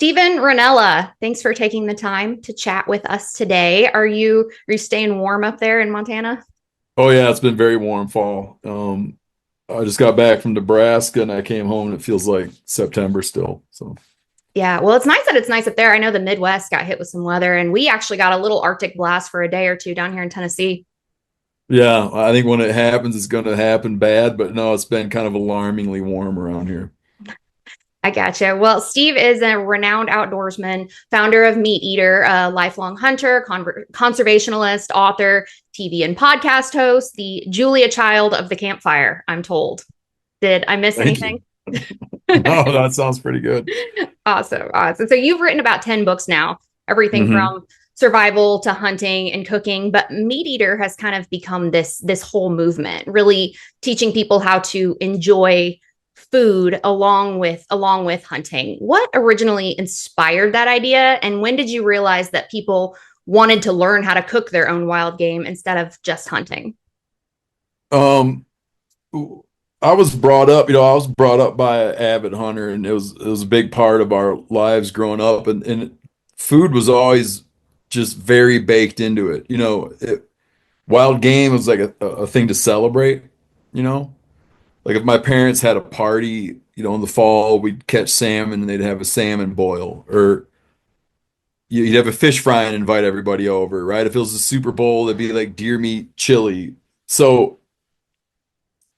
Stephen Rinella, thanks for taking the time to chat with us today. Are you staying warm up there in Montana? Oh yeah, it's been very warm fall. I just got back from Nebraska and I came home and it feels like September still. So Yeah, well, it's nice that it's nice up there. I know the Midwest got hit with some weather, and we actually got a little Arctic blast for a day or two down here in Tennessee. yeah, I think when it happens, it's going to happen bad. But no, it's been kind of alarmingly warm around here. I gotcha. Well, Steve is a renowned outdoorsman, founder of MeatEater, a lifelong hunter, conservationalist, author, TV and podcast host, the Julia Child of the campfire, I'm told. Did I miss Thank you. anything? No, that sounds pretty good. Awesome. Awesome. So you've written about 10 books now, everything Hmm. from survival to hunting and cooking, but MeatEater has kind of become this whole movement, really teaching people how to enjoy food along with hunting. What originally inspired that idea, and when did you realize that people wanted to learn how to cook their own wild game instead of just hunting? Um, I was brought up, I was brought up by an avid hunter, and it was a big part of our lives growing up, and food was always just very baked into it. Wild game was like a thing to celebrate, you know? Like if my parents had a party, in the fall, we'd catch salmon and they'd have a salmon boil, or you'd have a fish fry and invite everybody over, right? If it was a Super Bowl, it'd be like deer meat chili. So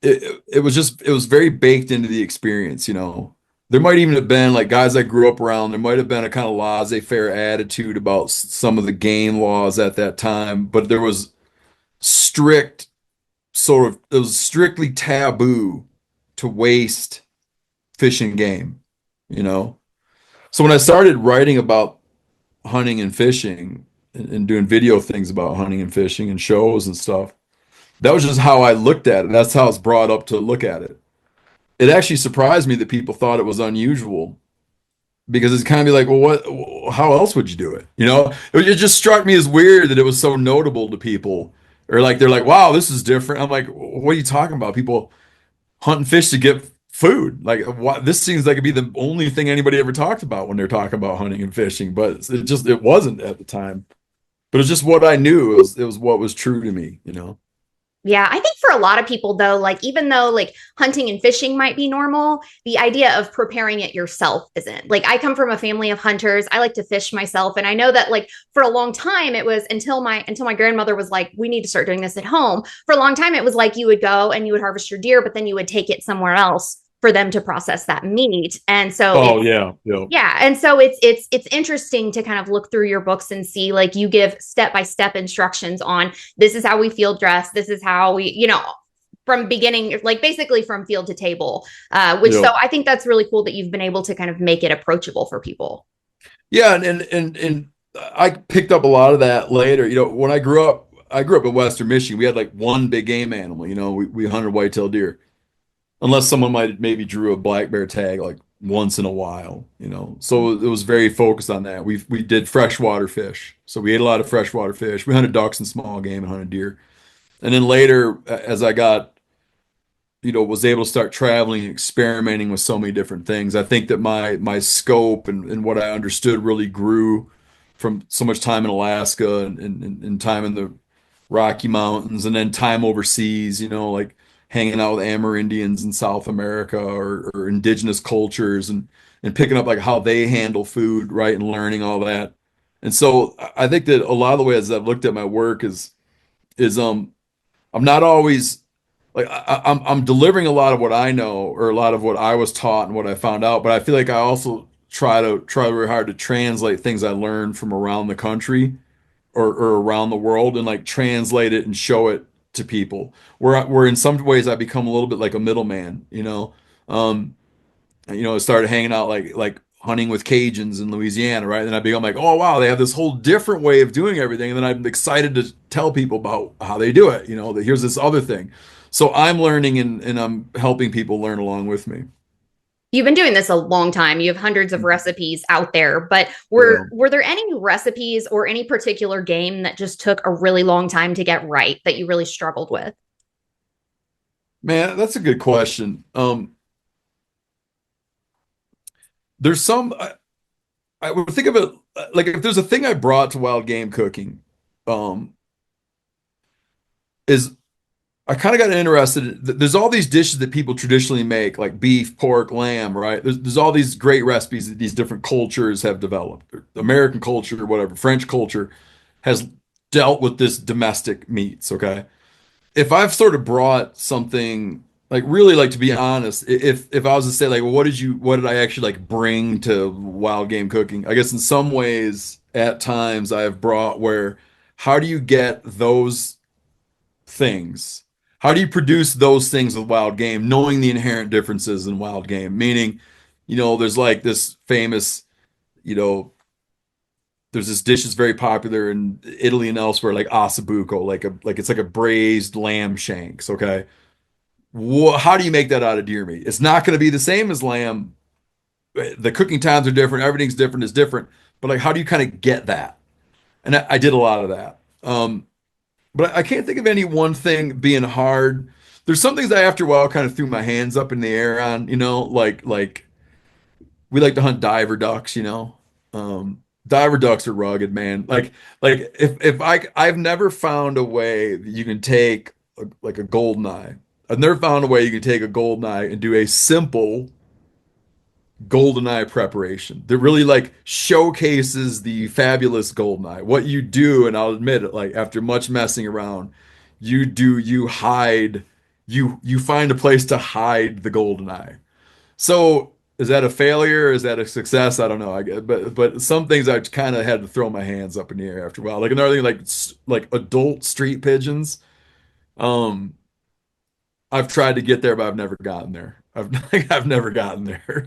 it was very baked into the experience. There might even have been like guys I grew up around, there might have been a kind of laissez-faire attitude about some of the game laws at that time, but there was strict it was strictly taboo to waste fish and game, you know? So when I started writing about hunting and fishing and doing video things about hunting and fishing and shows and stuff, that was just how I looked at it. That's how I was brought up to look at it. It actually surprised me that people thought it was unusual because it's kind of like, well, how else would you do it? It just struck me as weird that it was so notable to people. Or like they're like, wow, this is different. I'm like, what are you talking about? People hunt and fish to get food. Like, this seems like it'd be the only thing anybody ever talked about when they're talking about hunting and fishing, but it wasn't at the time. But it's just what I knew. It was what was true to me. Yeah, I think for a lot of people though, like even though like hunting and fishing might be normal, the idea of preparing it yourself isn't. Like I come from a family of hunters. I like to fish myself, and I know that like for a long time it was until my grandmother was like, we need to start doing this at home. For a long time it was like you would go and you would harvest your deer, but then you would take it somewhere else for them to process that meat. And so Oh it's yeah, yeah. yeah, and so it's interesting to kind of look through your books and see like you give step by step instructions on this is how we field dress, this is how we, from beginning, like basically from field to table. Which Yeah. so I think that's really cool that you've been able to kind of make it approachable for people. Yeah, and I picked up a lot of that later. When I grew up in Western Michigan. We had like one big game animal. We hunted whitetail deer, unless someone might maybe drew a black bear tag like once in a while. So it was very focused on that. We did freshwater fish, so we ate a lot of freshwater fish. We hunted ducks and small game and hunted deer. And then later, as I was able to start traveling and experimenting with so many different things. I think that my scope and what I understood really grew from so much time in Alaska and time in the Rocky Mountains, and then time overseas, like hanging out with Amerindians in South America, or indigenous cultures, and picking up like how they handle food, right, and learning all that. And so I think that a lot of the ways I've looked at my work is I'm not always like I'm delivering a lot of what I know, or a lot of what I was taught and what I found out, but I feel like I also try very hard to translate things I learned from around the country, or around the world, and like translate it and show it to people. Where in some ways I become a little bit like a middleman. I started hanging out like hunting with Cajuns in Louisiana, right? And I become like, oh wow, they have this whole different way of doing everything. And then I'm excited to tell people about how they do it. That here's this other thing. So I'm learning, and I'm helping people learn along with me. You've been doing this a long time. You have hundreds of recipes out there, but Yeah. were there any recipes or any particular game that just took a really long time to get right that you really struggled with? Man, that's a good question. There's some. I would think of it like if there's a thing I brought to wild game cooking, um, is I kind of got interested. There's all these dishes that people traditionally make, like beef, pork, lamb, right? There's all these great recipes that these different cultures have developed. American culture, whatever, French culture has dealt with this domestic meats, okay? If I've sort of brought something like really like to be honest, if I was to say like, well, what did I actually like bring to wild game cooking? I guess in some ways, at times I have brought where how do you get those things? How do you produce those things with wild game, knowing the inherent differences in wild game? Meaning, there's like this famous, you know, there's this dish that's very popular in Italy and elsewhere, like ossobuco, like it's like a braised lamb shanks. Okay, how do you make that out of deer meat? It's not going to be the same as lamb. The cooking times are different. Everything's different. It's different. But like, how do you kind of get that? And I did a lot of that. But I can't think of any one thing being hard. There's some things I after a while kind of threw my hands up in the air on, like we like to hunt diver ducks, diver ducks are rugged, man. Like if I've never found a way that you can take like a golden eye. I've never found a way you can take a golden eye and do a simple goldeneye preparation that really like showcases the fabulous goldeneye. What you do, and I'll admit it, like after much messing around, you hide, you find a place to hide the goldeneye. So is that a failure? Is that a success? I don't know. I guess, but some things I kind of had to throw my hands up in the air after a while. Like another thing, like adult street pigeons. Um, I've tried to get there, but I've never gotten there. I've never gotten there.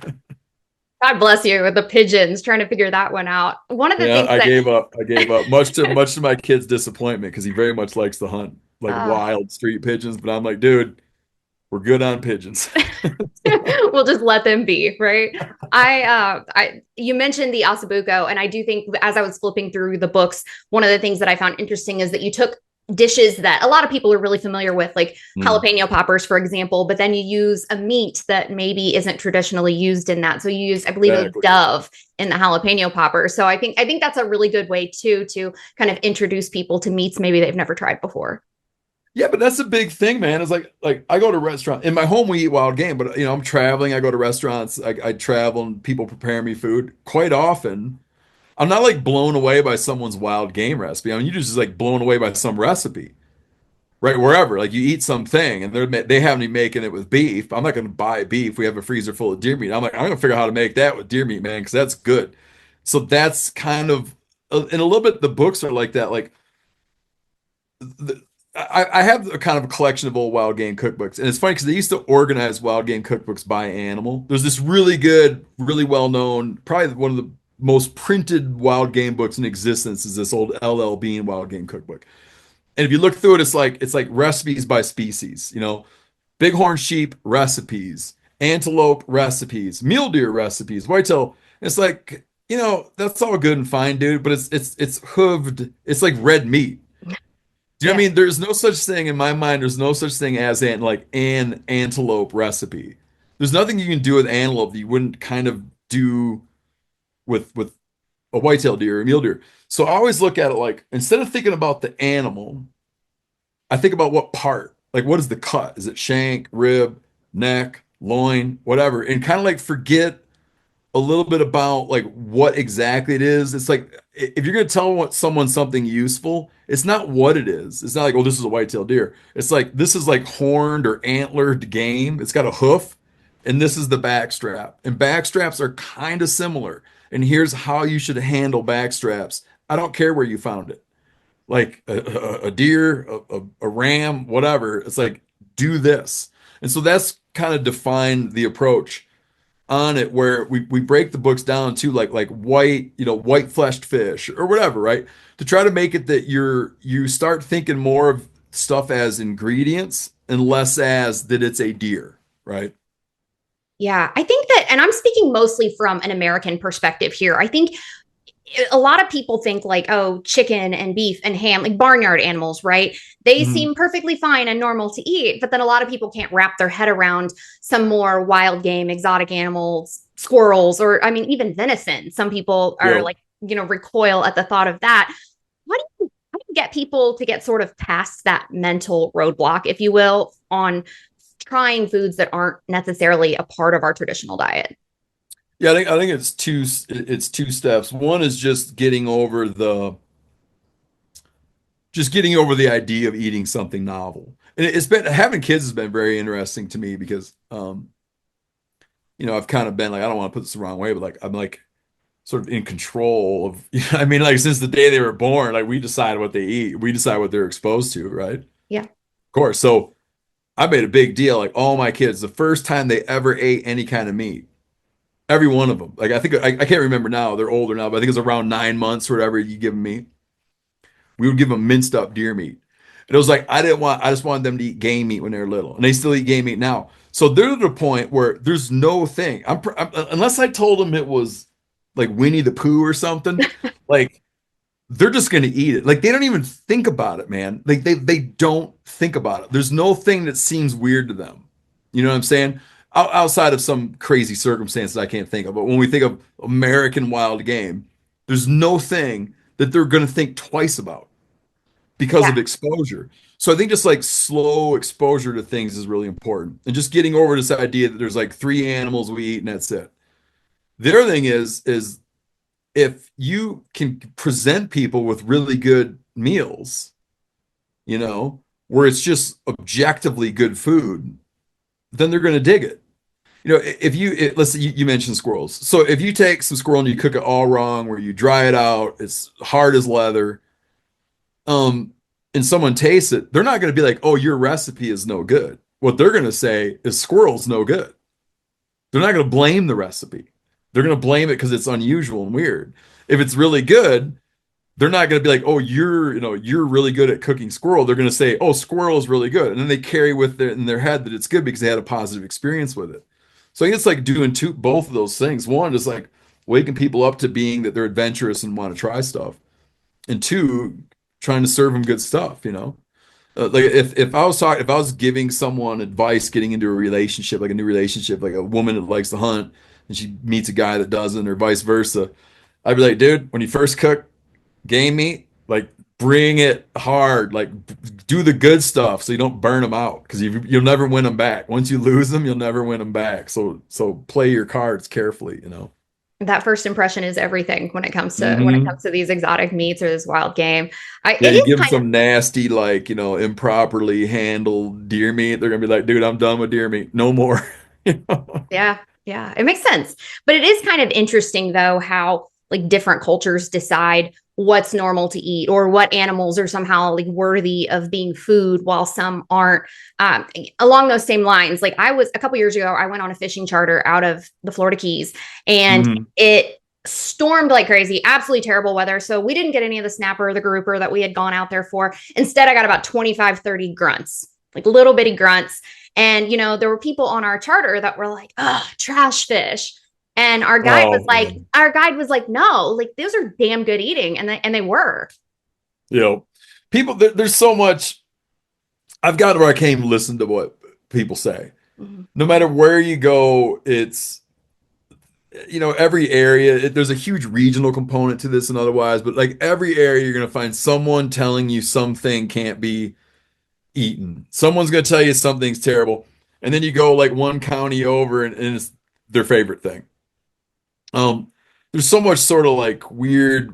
God bless you with the pigeons, trying to figure that one out. One of the Yeah, things I that, gave up. I gave up. Much to my kid's disappointment because he very much likes to hunt like uh, wild street pigeons. But I'm like, dude, we're good on pigeons. we'll just let them be, right? You mentioned the ossobuco, and I do think as I was flipping through the books, one of the things that I found interesting is that you took dishes that a lot of people are really familiar with, like Mm, jalapeno poppers, for example, but then you use a meat that maybe isn't traditionally used in that. So you use, I believe it was exactly. dove in the jalapeno popper. So I think that's a really good way too to kind of introduce people to meats maybe they've never tried before. Yeah, but that's a big thing, man. It's like I go to restaurant in my home. We eat wild game, but I'm traveling. I go to restaurants. I travel and people prepare me food quite often. I'm not like blown away by someone's wild game recipe. I mean, you just like blown away by some recipe. Right, wherever, like you eat something and they have me making it with beef. I'm not going to buy beef. We have a freezer full of deer meat. I'm like, I'm going to figure out how to make that with deer meat, man, because that's good. So that's kind of, and a little bit the books are like that. Like I have a kind of a collection of old wild game cookbooks, and it's funny because they used to organize wild game cookbooks by animal. There's this really good, really well known, probably one of the most printed wild game books in existence is this old LL Bean wild game cookbook. And if you look through it, it's like recipes by species, bighorn sheep recipes, antelope recipes, mule deer recipes, whitetail. It's like, that's all good and fine, dude, but it's hooved. It's like red meat. Do you know what Yeah. I mean? There's no such thing in my mind. There's no such thing as an antelope recipe. There's nothing you can do with antelope that you wouldn't kind of do with a whitetail deer or a mule deer. So I always look at it like instead of thinking about the animal, I think about what part, like what is the cut? Is it shank, rib, neck, loin, whatever, and kind of like forget a little bit about like what exactly it is. It's like if you're gonna tell someone something useful, it's not what it is. It's not like, oh, this is a white-tailed deer. It's like this is like horned or antlered game. It's got a hoof, and this is the backstrap. And backstraps are kind of similar. And here's how you should handle backstraps. I don't care where you found it like a deer, a ram, whatever. It's like, do this. And so that's kind of defined the approach on it where we break the books down to like white, white fleshed fish or whatever, right? To try to make it that you start thinking more of stuff as ingredients and less as that it's a deer, right? Yeah, I think that, and I'm speaking mostly from an American perspective here. I think a lot of people think like, oh, chicken and beef and ham, like barnyard animals, right? They Mhm. seem perfectly fine and normal to eat. But then a lot of people can't wrap their head around some more wild game, exotic animals, squirrels, or I mean, even venison. Some people are Yep. like, recoil at the thought of that. How do you get people to get sort of past that mental roadblock, if you will, on trying foods that aren't necessarily a part of our traditional diet? Yeah, I think it's two steps. One is just getting over the idea of eating something novel. And it's been having kids has been very interesting to me because I've kind of been like, I don't want to put this the wrong way, but like I'm like sort of in control of, I mean, like since the day they were born, like we decide what they eat, we decide what they're exposed to, right? Of Yeah. course. So I made a big deal, like all my kids, the first time they ever ate any kind of meat, every one of them, like I can't remember now, they're older now, but I think it's around 9 months or whatever you give them meat. We would give them minced up deer meat. And it was like, I just wanted them to eat game meat when they were little. And they still eat game meat now. So they're to the point where there's no thing. Unless I told them it was like Winnie the Pooh or something, like they're just going to eat it. Like they don't even think about it, man. Like they don't think about it. There's no thing that seems weird to them. You know what I'm saying? Outside of some crazy circumstances I can't think of. But when we think of American wild game, there's no thing that they're going to think twice about because Yeah. of exposure. So I think just like slow exposure to things is really important. And just getting over this idea that there's like three animals we eat and that's it. The other thing is if you can present people with really good meals, where it's just objectively good food, then they're going to dig it. Let's say you mentioned squirrels. So if you take some squirrel and you cook it all wrong, where you dry it out, it's hard as leather, um, and someone tastes it, they're not going to be like, "Oh, your recipe is no good." What they're going to say is squirrel's no good. They're not going to blame the recipe. They're going to blame it because it's unusual and weird. If it's really good, they're not going to be like, "Oh, you're really good at cooking squirrel." They're going to say, "Oh, squirrel is really good," and then they carry in their head that it's good because they had a positive experience with it. So I think it's like doing both of those things. One is like waking people up to being that they're adventurous and want to try stuff, and two, trying to serve them good stuff. Like if I was giving someone advice getting into a relationship, like a new relationship, like a woman that likes to hunt and she meets a guy that doesn't, or vice versa, I'd be like, dude, when you first cook game meat, like bring it hard, like do the good stuff so you don't burn them out because you'll never win them back. Once you lose them, you'll never win them back. So play your cards carefully. That first impression is everything when it comes to Hmm. these exotic meats or this wild game. Yeah, It you is give them kind of some nasty, like, improperly handled deer meat, they're gonna be like, dude, I'm done with deer meat. No more. You know? Yeah, yeah, it makes sense. But it is kind of interesting though how like different cultures decide what's normal to eat or what animals are somehow like worthy of being food while some aren't. Along those same lines, like I was a couple years ago, I went on a fishing charter out of the Florida Keys and Mhm. it stormed like crazy, absolutely terrible weather. So we didn't get any of the snapper or the grouper that we had gone out there for. Instead, I got about 25, 30 grunts, like little bitty grunts. And, there were people on our charter that were like, oh, trash fish. And Oh man. our guide was like, no, like those are damn good eating. And they were. You know, there's so much. I've got to where I can't even listen to what people say. Mhm. No matter where you go, it's every area. There's a huge regional component to this and otherwise, but like every area, you're gonna find someone telling you something can't be eaten. Someone's gonna tell you something's terrible, and then you go like one county over, and it's their favorite thing. Um, there's so much sort of like weird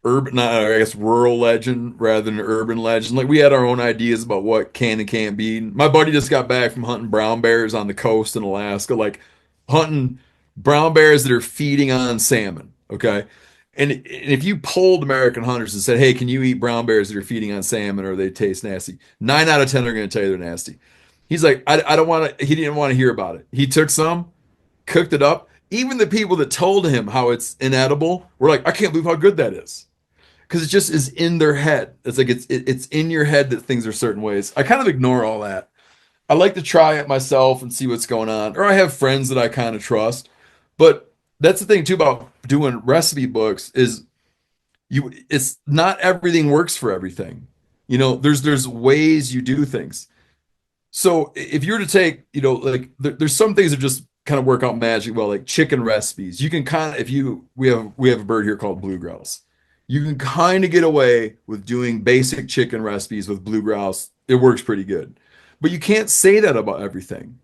urban, not, I guess rural legend rather than urban legend. Like we had our own ideas about what can and can't be. My buddy just got back from hunting brown bears on the coast in Alaska, like hunting brown bears that are feeding on salmon. Okay. And if you polled American hunters and said, "Hey, can you eat brown bears that are feeding on salmon or they taste nasty?" 9 out of 10 are going to tell you they're nasty. He's like, I don't want to, he didn't want to hear about it. He took some, cooked it up. Even the people that told him how it's inedible were like, "I can't believe how good that is." Because it just is in their head. It's like it's in your head that things are certain ways. I kind of ignore all that. I like to try it myself and see what's going on. Or I have friends that I kind of trust. But that's the thing too about doing recipe books is it's not everything works for everything. There's ways you do things. So if you were to take, like there's some things that just kind of work out magic well, like chicken recipes. You can kind of, if you we have a bird here called blue grouse. You can kind of get away with doing basic chicken recipes with blue grouse. It works pretty good. But you can't say that about everything.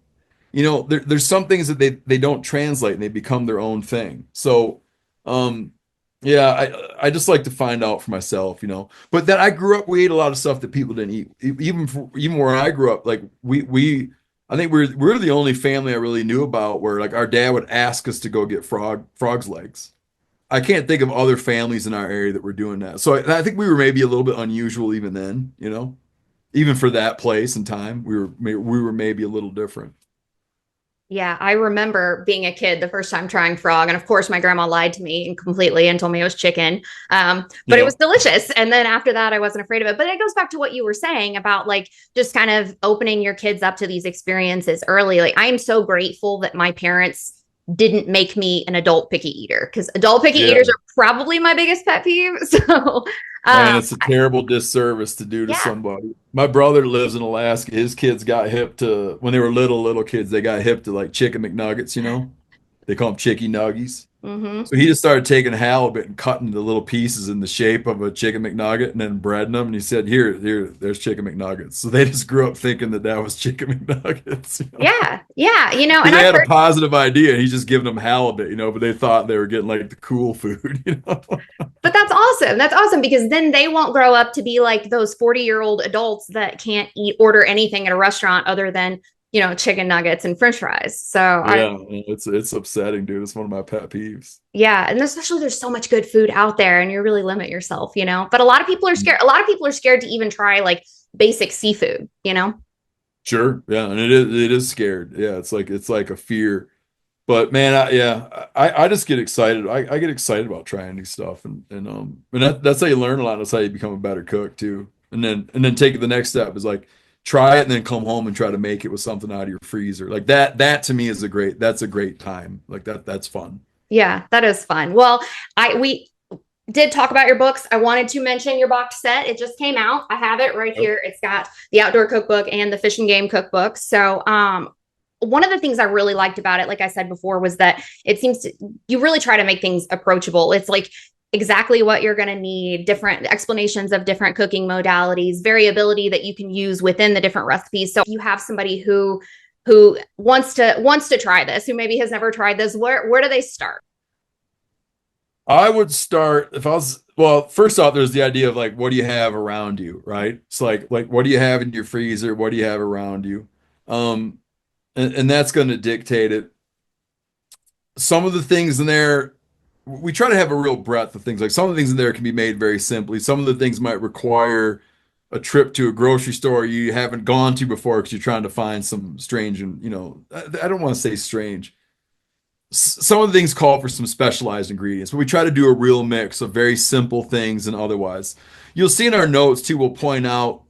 There's some things that they don't translate and they become their own thing. So um yeah, I just like to find out for myself. But then I grew up, we ate a lot of stuff that people didn't eat. Even where I grew up, like we I think we're the only family I really knew about where like our dad would ask us to go get frogs legs. I can't think of other families in our area that were doing that. So I think we were maybe a little bit unusual even then. Even for that place and time, we were maybe a little different. Yeah, I remember being a kid the first time trying frog. And of course, my grandma lied to me and completely and told me it was chicken. But it Yeah. was delicious. And then after that, I wasn't afraid of it. But it goes back to what you were saying about like just kind of opening your kids up to these experiences early. Like, I am so grateful that my parents didn't make me an adult picky eater because adult picky Yeah. eaters are probably my biggest pet peeve. So, Man, um, it's a terrible disservice to do to yeah. somebody. My brother lives in Alaska. His kids got hip to, when they were little kids, they got hip to like chicken McNuggets. They call them chicky nuggies. Hmm. So he just started taking halibut and cutting the little pieces in the shape of a chicken McNugget and then breading them. And he said, here, there's chicken McNuggets. So they just grew up thinking that that was chicken McNuggets. Yeah. Yeah. And They I've had a heard. positive idea. He's just giving them halibut, but they thought they were getting like the cool food. But that's awesome. That's awesome because then they won't grow up to be like those 40-year-old adults that can't order anything at a restaurant other than, chicken nuggets and french fries. So Yeah, it's upsetting, dude. It's one of my pet peeves. yeah. And especially there's so much good food out there and you really limit yourself. But a lot of people are scared. A lot of people are scared to even try like basic seafood. Sure, yeah, and it is scared. Yeah, it's like a fear. But man, I just get excited. I get excited about trying new stuff, and that's how you learn a lot. That's how you become a better cook too. And then take the next step is like try it and then come home and try to make it with something out of your freezer. Like that to me is that's a great time. Like that's fun. Yeah, that is fun. Well, we did talk about your books. I wanted to mention your box set. It just came out. I have it right Yep. here. It's got the outdoor cookbook and the fish and game cookbook. So, one of the things I really liked about it, like I said before, was that it seems you really try to make things approachable. It's like exactly what you're going to need, different explanations of different cooking modalities, variability that you can use within the different recipes. So if you have somebody who wants to try this, who maybe has never tried this, where do they start? I would start if I was well, first off, there's the idea of like what do you have around you, right? It's like what do you have in your freezer? What do you have around you? Um, and that's going to dictate it. Some of the things in there, we try to have a real breadth of things. Like some of the things in there can be made very simply. Some of the things might require a trip to a grocery store you haven't gone to before because you're trying to find some strange and I don't want to say strange. Some of the things call for some specialized ingredients, but we try to do a real mix of very simple things and otherwise. You'll see in our notes too, I'll point out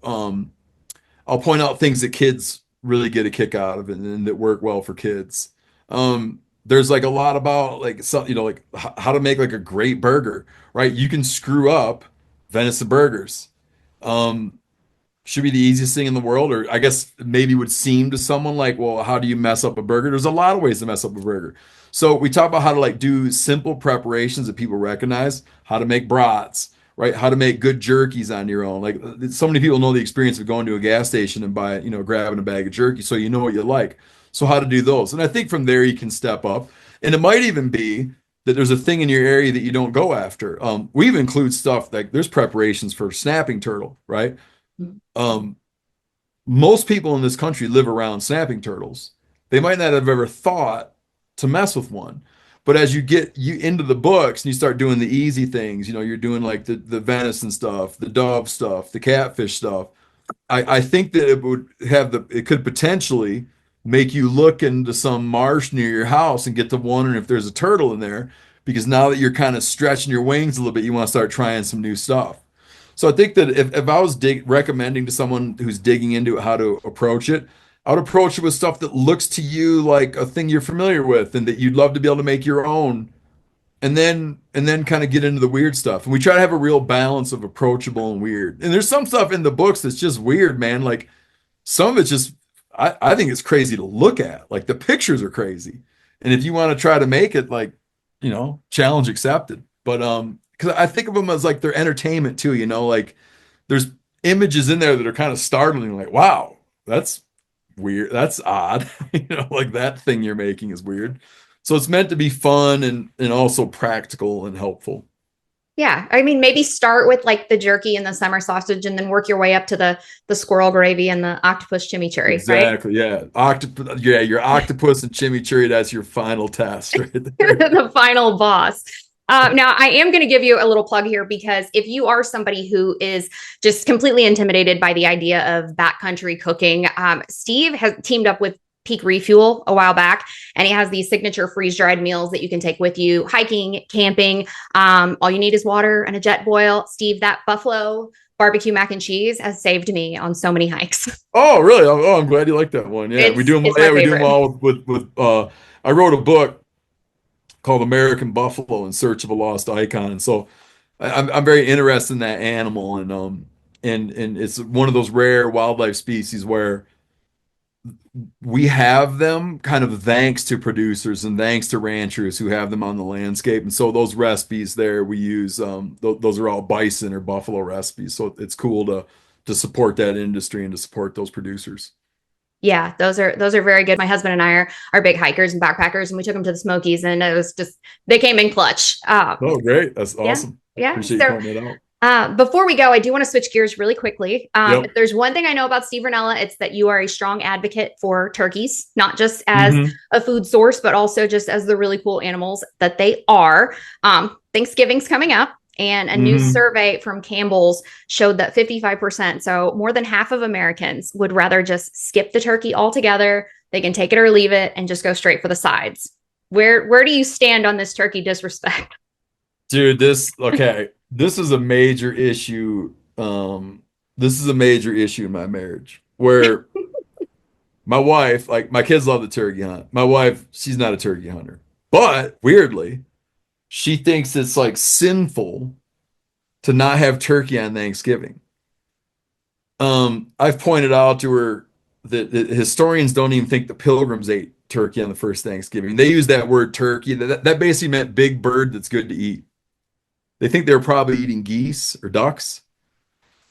things that kids really get a kick out of and that work well for kids. There's like a lot about like some, like how to make like a great burger, right? You can screw up venison burgers. Um, should be the easiest thing in the world, or I guess maybe would seem to someone like, well, how do you mess up a burger? There's a lot of ways to mess up a burger. So we talk about how to like do simple preparations that people recognize, how to make brats, right? How to make good jerkies on your own. Like so many people know the experience of going to a gas station and grabbing a bag of jerky, so you know what you like. So how to do those. And I think from there you can step up. And it might even be that there's a thing in your area that you don't go after. We even include stuff like there's preparations for snapping turtle, right? Um, most people in this country live around snapping turtles. They might not have ever thought to mess with one. But as you get you into the books and you start doing the easy things, you're doing like the venison stuff, the dove stuff, the catfish stuff. I think that it could potentially make you look into some marsh near your house and get to wondering if there's a turtle in there because now that you're kind of stretching your wings a little bit, you want to start trying some new stuff. So I think that if I was recommending to someone who's digging into how to approach it, I would approach it with stuff that looks to you like a thing you're familiar with and that you'd love to be able to make your own, and then kind of get into the weird stuff. And we try to have a real balance of approachable and weird. And there's some stuff in the books that's just weird, man. Like some of it's just I think it's crazy to look at. Like the pictures are crazy. And if you want to try to make it like, challenge accepted. But because I think of them as like their entertainment too, like there's images in there that are kind of startling, like, wow, that's weird, that's odd. Like that thing you're making is weird. So it's meant to be fun and also practical and helpful. Yeah, I mean, maybe start with like the jerky and the summer sausage, and then work your way up to the squirrel gravy and the octopus chimichurri, right? Exactly. Yeah. Octopus. Yeah. Your octopus and chimichurri. That's your final test right there. The final boss. Now, I am going to give you a little plug here because if you are somebody who is just completely intimidated by the idea of backcountry cooking, Steve has teamed up with Peak Refuel a while back, and he has these signature freeze dried meals that you can take with you hiking, camping. All you need is water and a jet boil. Steve, that buffalo barbecue mac and cheese has saved me on so many hikes. Oh, really? Oh, I'm glad you like that one. Yeah. We do them. It's my Yeah. We do them favorite. all with I wrote a book called American Buffalo in Search of a Lost Icon. And so I'm very interested in that animal. And it's one of those rare wildlife species where we have them kind of thanks to producers and thanks to ranchers who have them on the landscape. And so those recipes there we use those are all bison or buffalo recipes. So it's cool to support that industry and to support those producers. Yeah, those are very good. My husband and I are big hikers and backpackers, and we took them to the Smokies, and it was just they came in clutch. Oh, great. That's Yeah, awesome. yeah. Appreciate you So pointing it out. before we go, I do want to switch gears really quickly. If Yep. there's one thing I know about Steve Rinella, it's that you are a strong advocate for turkeys, not just as Hmm. a food source, but also just as the really cool animals that they are. Thanksgiving's coming up. And a new Hmm. survey from Campbell's showed that 55%, so more than half of Americans, would rather just skip the turkey altogether. They can take it or leave it and just go straight for the sides. Where do you stand on this turkey disrespect? Dude, okay. This is a major issue. This is a major issue in my marriage where my wife, like my kids love the turkey hunt. My wife, she's not a turkey hunter. But weirdly, she thinks it's like sinful to not have turkey on Thanksgiving. I've pointed out to her that historians don't even think the pilgrims ate turkey on the first Thanksgiving. They use that word turkey. That basically meant big bird that's good to eat. They think they were probably eating geese or ducks.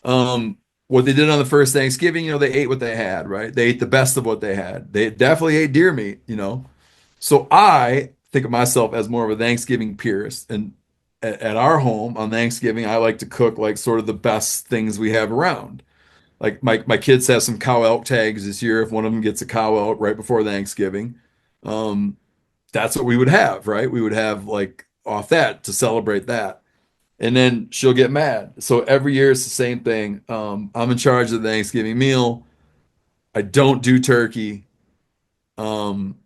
What they did on the first Thanksgiving, they ate what they had, right? They ate the best of what they had. They definitely ate deer meat. So I think of myself as more of a Thanksgiving purist. And at our home on Thanksgiving, I like to cook like sort of the best things we have around. Like my kids have some cow elk tags this year. If one of them gets a cow elk right before Thanksgiving, um, that's what we would have, right? We would have like off that to celebrate that. And then she'll get mad. So every year it's the same thing. I'm in charge of the Thanksgiving meal. I don't do turkey. Um,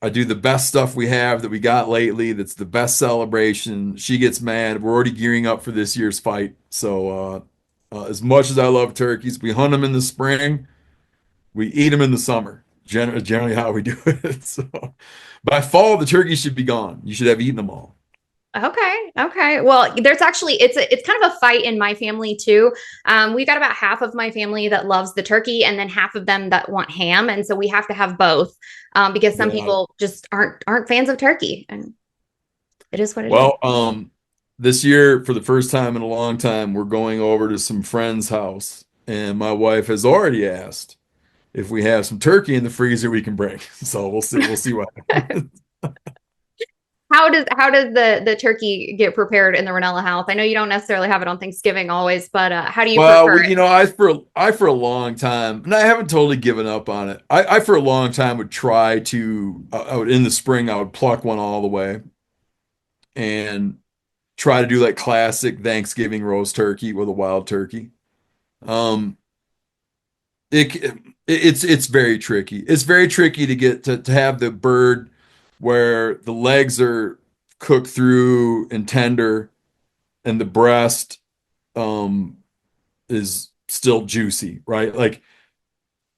I do the best stuff we have that we got lately. That's the best celebration. She gets mad. We're already gearing up for this year's fight. So as much as I love turkeys, we hunt them in the spring. We eat them in the summer. Generally how we do it. So by fall, the turkey should be gone. You should have eaten them all. Okay. Okay. Well, there's actually it's kind of a fight in my family too. We've got about half of my family that loves the turkey, and then half of them that want ham, and so we have to have both because some Yeah. people just aren't fans of turkey, and it is what it is. Well, this year, for the first time in a long time, we're going over to some friend's house, and my wife has already asked if we have some turkey in the freezer we can bring. So we'll see. We'll see what happens. How does the turkey get prepared in the Ranella house? I know you don't necessarily have it on Thanksgiving always, but how do you Well, prefer it? I for a long time, and I haven't totally given up on it. I for a long time would try to, I would in the spring, I would pluck one all the way and try to do like classic Thanksgiving roast turkey with a wild turkey. Um, it's very tricky. It's very tricky to get to have the bird where the legs are cooked through and tender and the breast um is still juicy, right? Like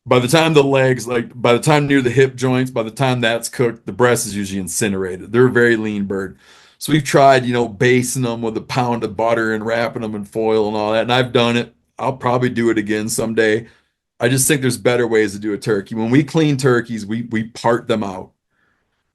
by the time the legs, like by the time near the hip joints, by the time that's cooked, the breast is usually incinerated. They're a very lean bird. So we've tried, basting them with a pound of butter and wrapping them in foil and all that. And I've done it. I'll probably do it again someday. I just think there's better ways to do a turkey. When we clean turkeys, we part them out.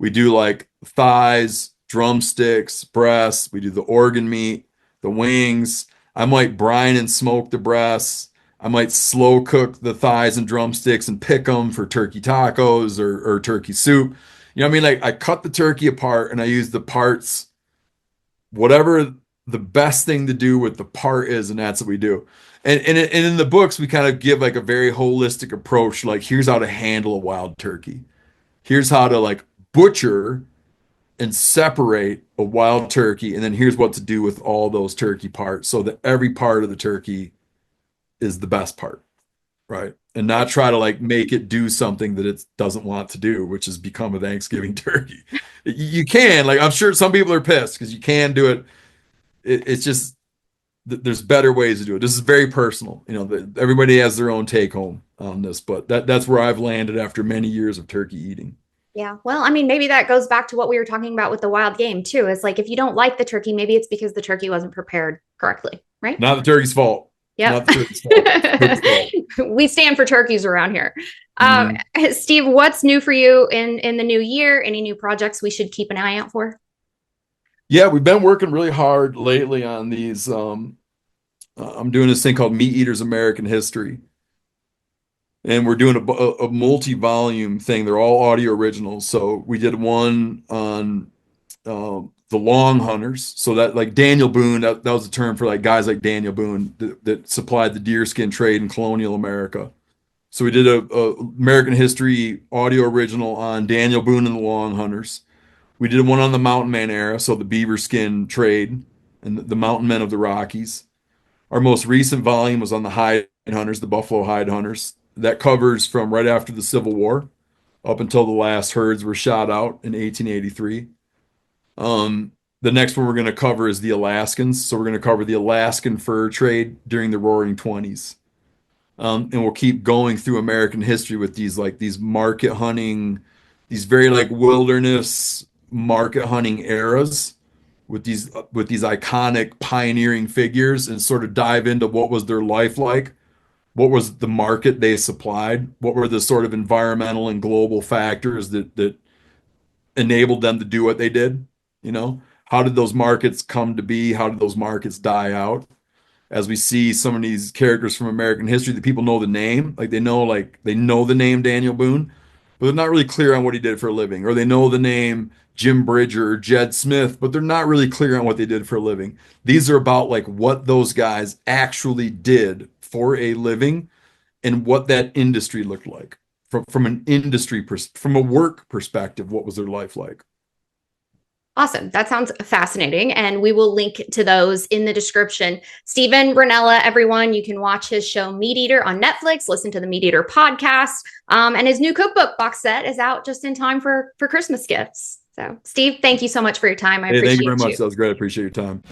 We do like thighs, drumsticks, breasts. We do the organ meat, the wings. I might brine and smoke the breasts. I might slow cook the thighs and drumsticks and pick them for turkey tacos or turkey soup. You know what I mean? Like I cut the turkey apart and I use the parts, whatever the best thing to do with the part is, and that's what we do. And in the books, we kind of give like a very holistic approach. Like, here's how to handle a wild turkey. Here's how to like butcher and separate a wild turkey, and then here's what to do with all those turkey parts so that every part of the turkey is the best part, right? And not try to like make it do something that it doesn't want to do, which is become a Thanksgiving turkey. You can, like, I'm sure some people are pissed because you can do it. It's just there's better ways to do it. This is very personal. You know, everybody has their own take home on this, but that's where I've landed after many years of turkey eating. Yeah. Well, I mean, maybe that goes back to what we were talking about with the wild game too. It's like if you don't like the turkey, maybe it's because the turkey wasn't prepared correctly, right? Not the turkey's fault. Yeah. Not the turkey's fault. Turkey's fault. We stand for turkeys around here. Mhm. Steve, what's new for you in the new year? Any new projects we should keep an eye out for? Yeah, we've been working really hard lately on these. I'm doing this thing called MeatEater's American History, and we're doing a multi-volume thing. They're all audio originals. So we did one on the long hunters. So that like Daniel Boone, that was a term for like guys like Daniel Boone that supplied the deerskin trade in colonial America. So we did a American history audio original on Daniel Boone and the long hunters. We did one on the mountain man era, so the beaver skin trade and the mountain men of the Rockies. Our most recent volume was on the hide hunters, the buffalo hide hunters. That covers from right after the Civil War up until the last herds were shot out in 1883. The next one we're going to cover is the Alaskans. So we're going to cover the Alaskan fur trade during the Roaring Twenties. And we'll keep going through American history with these market hunting, these very like wilderness market hunting eras with these iconic pioneering figures and sort of dive into what was their life like, what was the market they supplied, what were the sort of environmental and global factors that enabled them to do what they did, you know? How did those markets come to be? How did those markets die out? As we see some of these characters from American history that people know the name, like they know the name Daniel Boone, but they're not really clear on what he did for a living, or they know the name Jim Bridger or Jed Smith, but they're not really clear on what they did for a living. These are about like what those guys actually did for a living and what that industry looked like from an industry from a work perspective. What was their life like? Awesome. That sounds fascinating. And we will link to those in the description. Stephen Rinella, everyone, you can watch his show MeatEater on Netflix, listen to the MeatEater podcast. And his new cookbook box set is out just in time for Christmas gifts. So, Steve, thank you so much for your time. I appreciate Thank you very much. you. That was great. I appreciate your time.